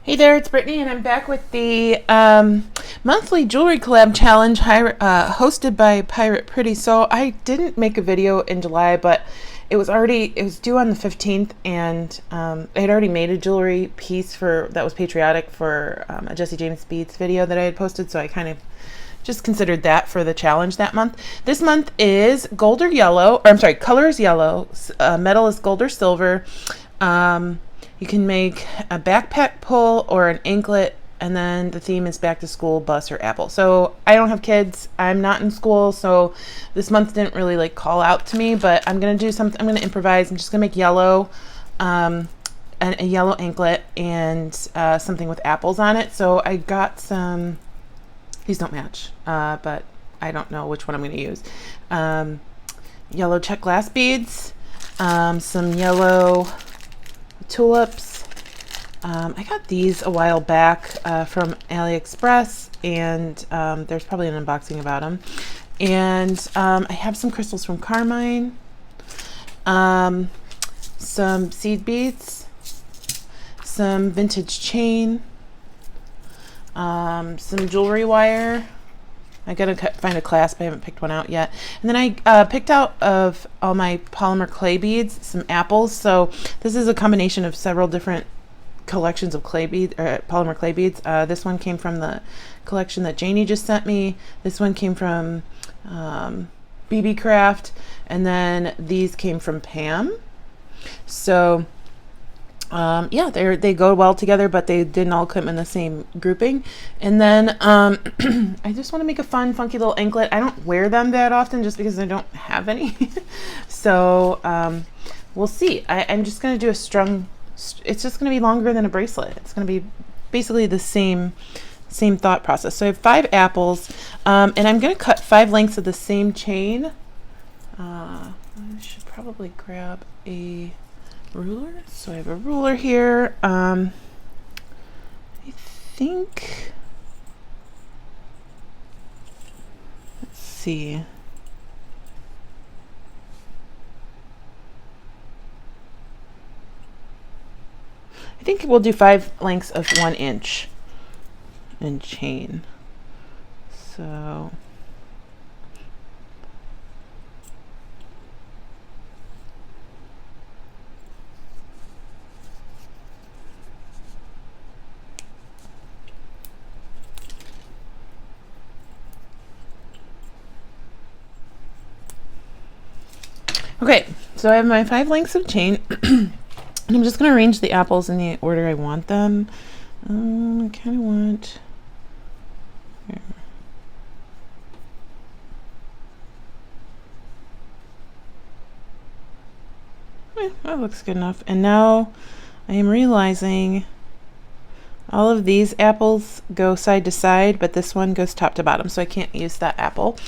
Hey there, it's Brittany, and I'm back with the monthly jewelry collab challenge hosted by Pirate Pretties. So I didn't make a video in July, but it was due on the 15th, and I had already made a jewelry piece that was patriotic for a Jesse James Beads video that I had posted. So I kind of just considered that for the challenge that month. This month is gold or yellow, or I'm sorry, color is yellow, metal is gold or silver. You can make a backpack pull or an anklet, and then the theme is back to school, bus, or apple. So I don't have kids. I'm not in school, so this month didn't really like call out to me, but I'm going to do something. I'm going to improvise. I'm just going to make yellow, a yellow anklet, and something with apples on it. So I got some, these don't match, but I don't know which one I'm going to use. Yellow check glass beads, some yellow tulips. I got these a while back from AliExpress, and there's probably an unboxing about them. And I have some crystals from Carmine, some seed beads, some vintage chain, some jewelry wire. I gotta find a clasp. I haven't picked one out yet. And then I picked out of all my polymer clay beads some apples. So this is a combination of several different collections of polymer clay beads. This one came from the collection that Janie just sent me. This one came from BB Craft, and then these came from Pam. So yeah, they go well together, but they didn't all come in the same grouping. And then I just want to make a fun, funky little anklet. I don't wear them that often just because I don't have any. So we'll see. I'm just going to do a strung. It's just going to be longer than a bracelet. It's going to be basically the same thought process. So I have 5 apples, and I'm going to cut 5 lengths of the same chain. I should probably grab a ruler. So I have a ruler here. I think, let's see. I think we'll do 5 lengths of 1 inch in chain. So okay, so I have my 5 lengths of chain, and I'm just going to arrange the apples in the order I want them. I kind of want here. That looks good enough. And now I am realizing all of these apples go side to side, but this one goes top to bottom, so I can't use that apple.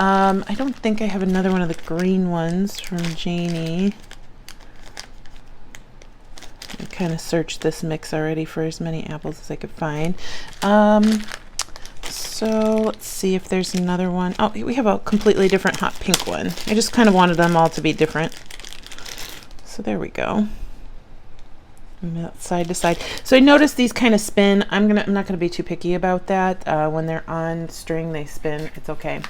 I don't think I have another one of the green ones from Janie. I kind of searched this mix already for as many apples as I could find. So let's see if there's another one. Oh, we have a completely different hot pink one. I just kind of wanted them all to be different. So there we go. Side to side. So I noticed these kind of spin. I'm not gonna be too picky about that. When they're on string, they spin. It's okay.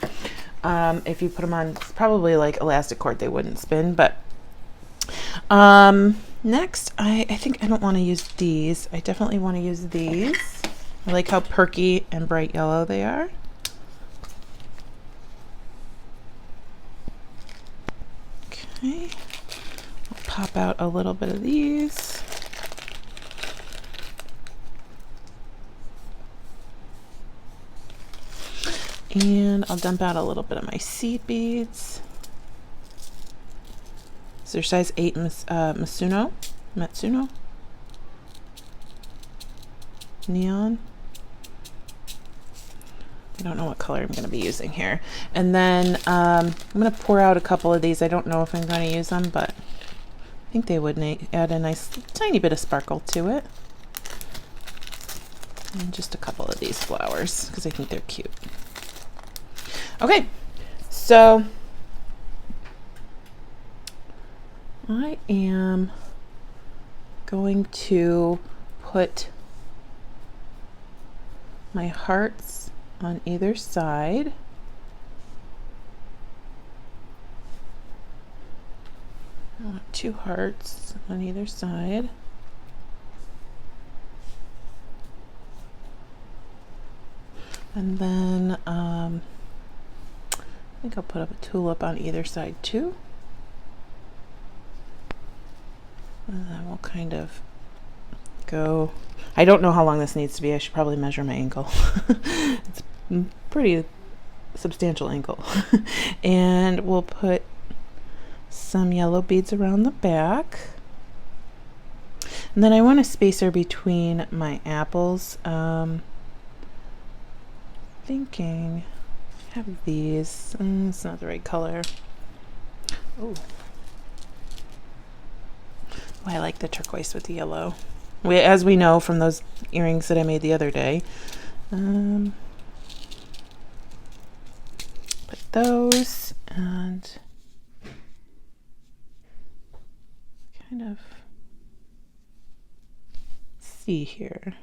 If you put them on probably like elastic cord, they wouldn't spin. But next, I think I don't want to use these. I definitely want to use these. I like how perky and bright yellow they are. Okay, I'll pop out a little bit of these. And I'll dump out a little bit of my seed beads. Is there size 8 Matsuno? Neon? I don't know what color I'm going to be using here. And then I'm going to pour out a couple of these. I don't know if I'm going to use them, but I think they would add a nice tiny bit of sparkle to it. And just a couple of these flowers because I think they're cute. Okay, so I am going to put my hearts on either side. I want 2 hearts on either side. And then I think I'll put up a tulip on either side too. And then we'll kind of go. I don't know how long this needs to be. I should probably measure my ankle. It's a pretty substantial ankle. And we'll put some yellow beads around the back. And then I want a spacer between my apples. Thinking I have these. It's not the right color. Oh, I like the turquoise with the yellow. As we know from those earrings that I made the other day. Put those and kind of see here.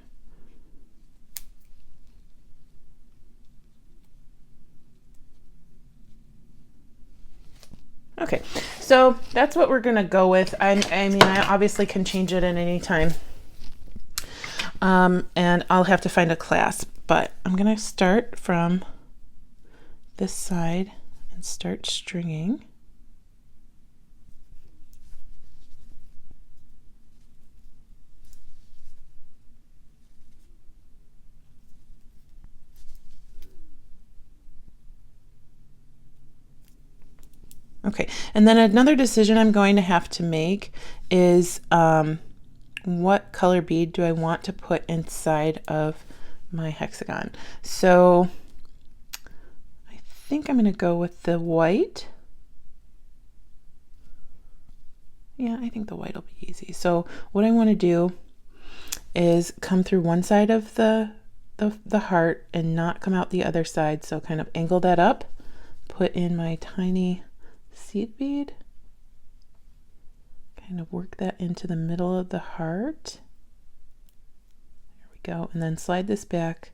Okay, so that's what we're gonna go with. I mean, I obviously can change it at any time. And I'll have to find a clasp, but I'm gonna start from this side and start stringing. Okay, and then another decision I'm going to have to make is what color bead do I want to put inside of my hexagon. So I think I'm going to go with the white. Yeah, I think the white will be easy. So what I want to do is come through one side of the heart and not come out the other side. So kind of angle that up, put in my tiny seed bead, kind of work that into the middle of the heart. There we go. And then slide this back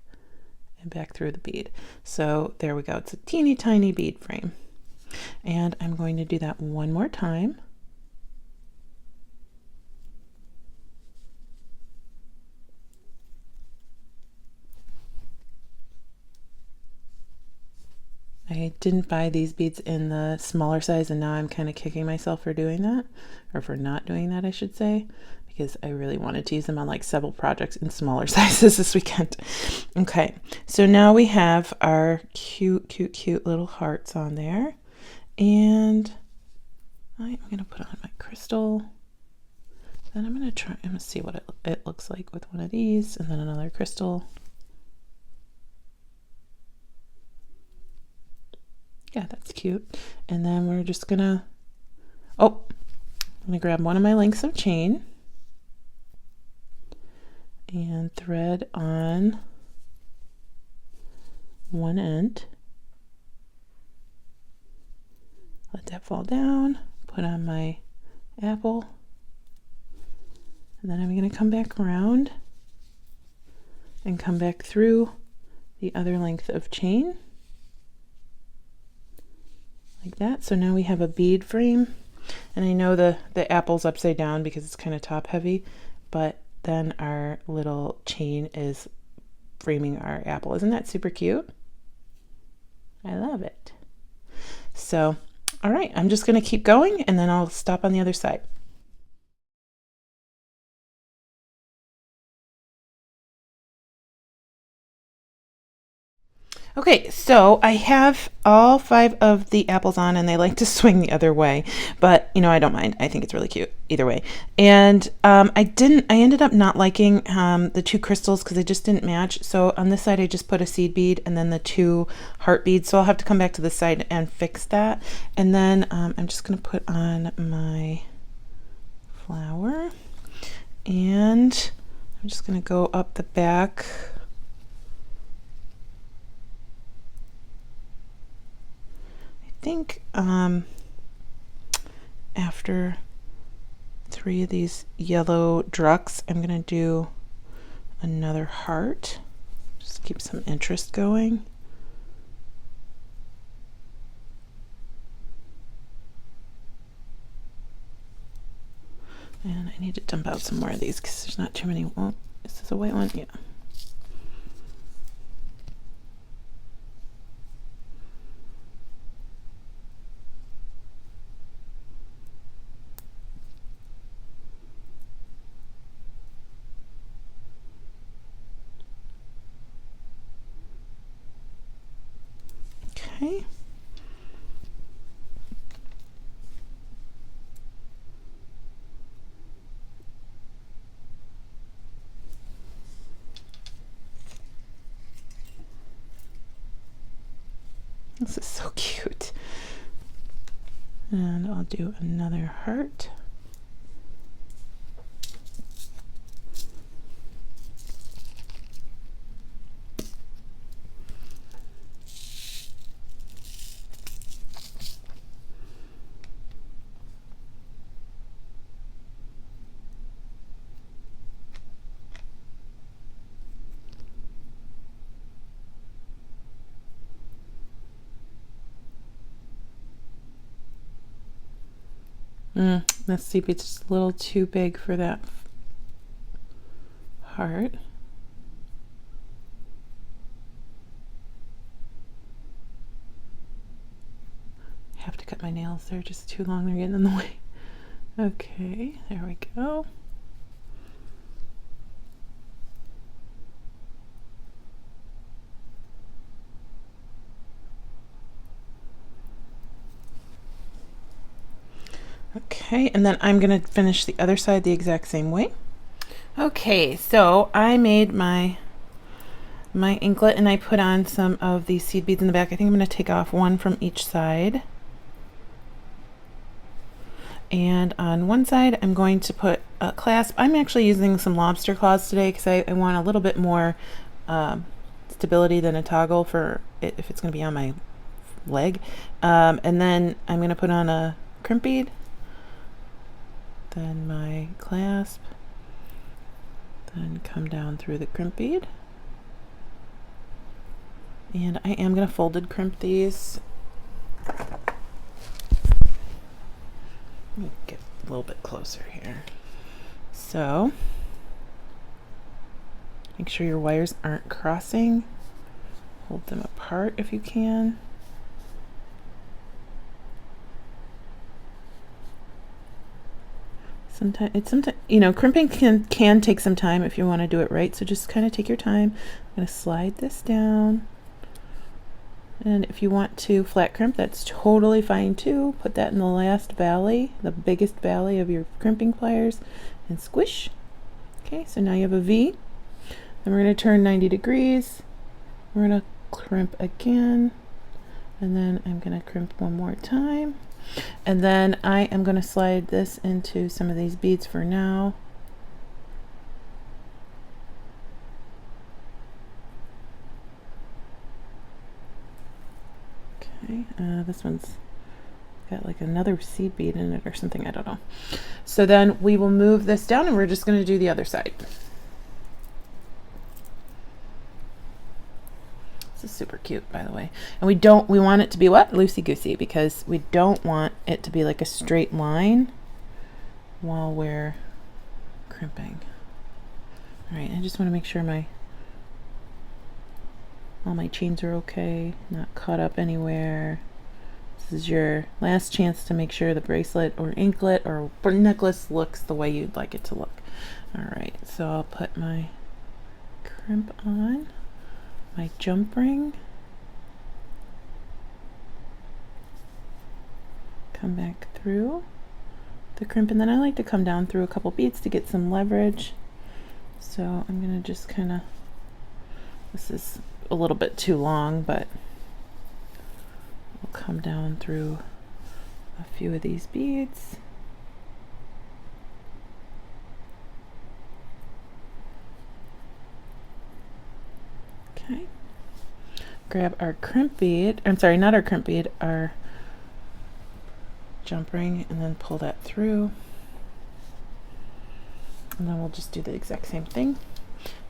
and back through the bead. So there we go. It's a teeny tiny bead frame. And I'm going to do that one more time. I didn't buy these beads in the smaller size, and now I'm kind of kicking myself for doing that, or for not doing that, I should say, because I really wanted to use them on like several projects in smaller sizes this weekend. Okay, so now we have our cute little hearts on there, and I'm going to put on my crystal. Then I'm going to see what it looks like with one of these, and then another crystal. Yeah, that's cute. And then we're just gonna, I'm gonna grab one of my lengths of chain and thread on one end. Let that fall down, put on my apple, and then I'm gonna come back around and come back through the other length of chain. Like that. So now we have a bead frame, and I know the apple's upside down because it's kind of top heavy, but then our little chain is framing our apple. Isn't that super cute? I love it. So, all right, I'm just going to keep going and then I'll stop on the other side. Okay, so I have all 5 of the apples on, and they like to swing the other way, but I don't mind. I think it's really cute either way. And I ended up not liking the 2 crystals because they just didn't match. So on this side I just put a seed bead and then the 2 heart beads. So I'll have to come back to this side and fix that. And then I'm just going to put on my flower, and I'm just going to go up the back. I think after 3 of these yellow drucks, I'm going to do another heart. Just keep some interest going. And I need to dump out some more of these because there's not too many. Oh, is this a white one? Yeah. Okay. This is so cute. And I'll do another heart. Let's see if it's just a little too big for that heart. I have to cut my nails, they're just too long, they're getting in the way. Okay, there we go. Okay, and then I'm going to finish the other side the exact same way. Okay, so I made my inklet and I put on some of these seed beads in the back. I think I'm going to take off one from each side. And on one side I'm going to put a clasp. I'm actually using some lobster claws today because I want a little bit more stability than a toggle for it if it's going to be on my leg. And then I'm going to put on a crimp bead, then my clasp, then come down through the crimp bead. And I am going to folded crimp these. Let me get a little bit closer here. So make sure your wires aren't crossing. Hold them apart if you can. Sometimes you know, crimping can take some time if you want to do it right, so just kind of take your time. I'm going to slide this down, and if you want to flat crimp, that's totally fine too. Put that in the last valley, the biggest valley of your crimping pliers, and squish. Okay, so now you have a V. Then we're going to turn 90 degrees. We're going to crimp again, and then I'm going to crimp one more time. And then I am going to slide this into some of these beads for now. Okay, this one's got like another seed bead in it or something, I don't know. So then we will move this down and we're just going to do the other side. This is super cute, by the way. And we want it to be what? Loosey-goosey, because we don't want it to be like a straight line while we're crimping. All right, I just want to make sure all my chains are okay, not caught up anywhere. This is your last chance to make sure the bracelet or inklet or necklace looks the way you'd like it to look. All right, so I'll put my crimp on. My jump ring, come back through the crimp, and then I like to come down through a couple beads to get some leverage. So I'm going to just kind of, this is a little bit too long, but we'll come down through a few of these beads. Okay, grab our crimp bead, I'm sorry, not our crimp bead, our jump ring, and then pull that through. And then we'll just do the exact same thing.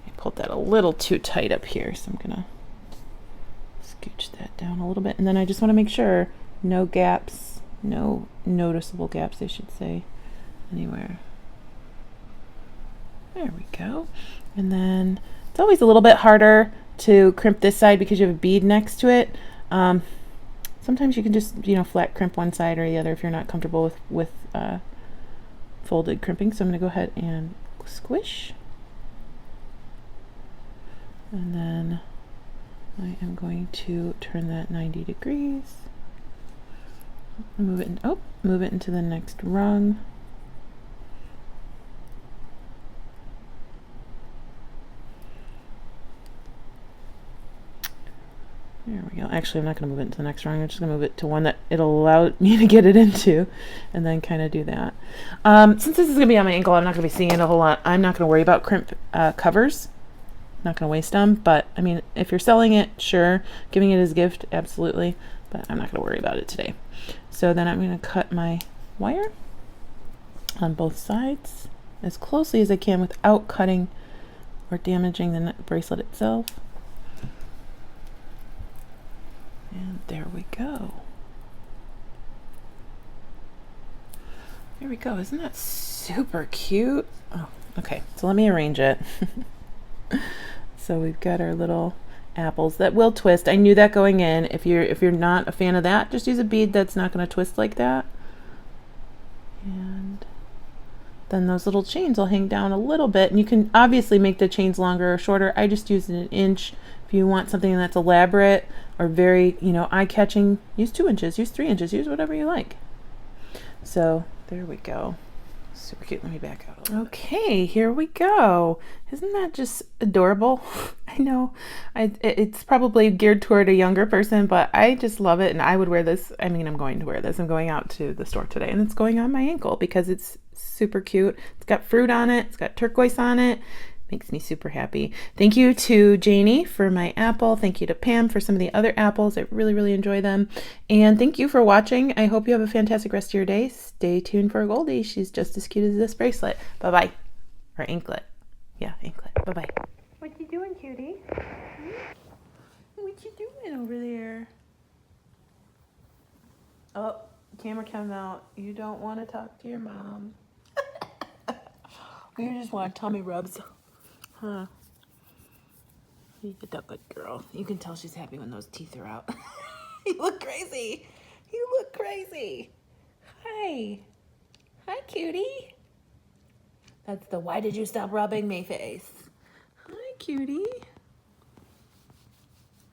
I pulled that a little too tight up here, so I'm gonna scooch that down a little bit. And then I just want to make sure no gaps, no noticeable gaps, I should say, anywhere. There we go. And then it's always a little bit harder to crimp this side because you have a bead next to it. Sometimes you can just, you know, flat crimp one side or the other if you're not comfortable with folded crimping. So I'm going to go ahead and squish. And then I am going to turn that 90 degrees. Move it move it into the next rung. There we go. Actually, I'm not going to move it into the next rung. I'm just going to move it to one that it'll allow me to get it into, and then kind of do that. Since this is going to be on my ankle, I'm not going to be seeing it a whole lot. I'm not going to worry about crimp covers. Not going to waste them, but I mean, if you're selling it, sure. Giving it as a gift, absolutely. But I'm not going to worry about it today. So then I'm going to cut my wire on both sides as closely as I can without cutting or damaging the bracelet itself. And there we go. There we go. Isn't that super cute? Oh, okay. So let me arrange it. So we've got our little apples that will twist. I knew that going in. If you're not a fan of that, just use a bead that's not going to twist like that. And then those little chains will hang down a little bit, and you can obviously make the chains longer or shorter. I just used an inch. If you want something that's elaborate or very, you know, eye-catching, use 2 inches, use 3 inches, use whatever you like. So there we go. Super cute. Let me back out a little bit. Okay, here we go. Isn't that just adorable? I know it's probably geared toward a younger person, but I just love it, and I would wear this. I mean, I'm going to wear this. I'm going out to the store today, and it's going on my ankle because it's super cute. It's got fruit on it. It's got turquoise on it. Makes me super happy. Thank you to Janie for my apple. Thank you to Pam for some of the other apples. I really, really enjoy them. And thank you for watching. I hope you have a fantastic rest of your day. Stay tuned for Goldie. She's just as cute as this bracelet. Bye-bye. Or Anklet. Yeah, Anklet. Bye-bye. What you doing, cutie? What you doing over there? Oh, camera came out. You don't want to talk to your mom. You just want tummy rubs. Huh. You're a good girl. You can tell she's happy when those teeth are out. You look crazy. You look crazy. Hi. Hi, cutie. That's the why did you stop rubbing me face. Hi, cutie.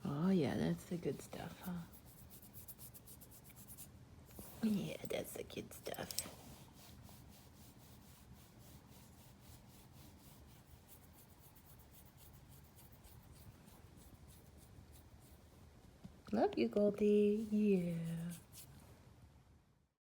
Oh, yeah, that's the good stuff, huh? Yeah, that's the good stuff. Love you, Goldie. Yeah.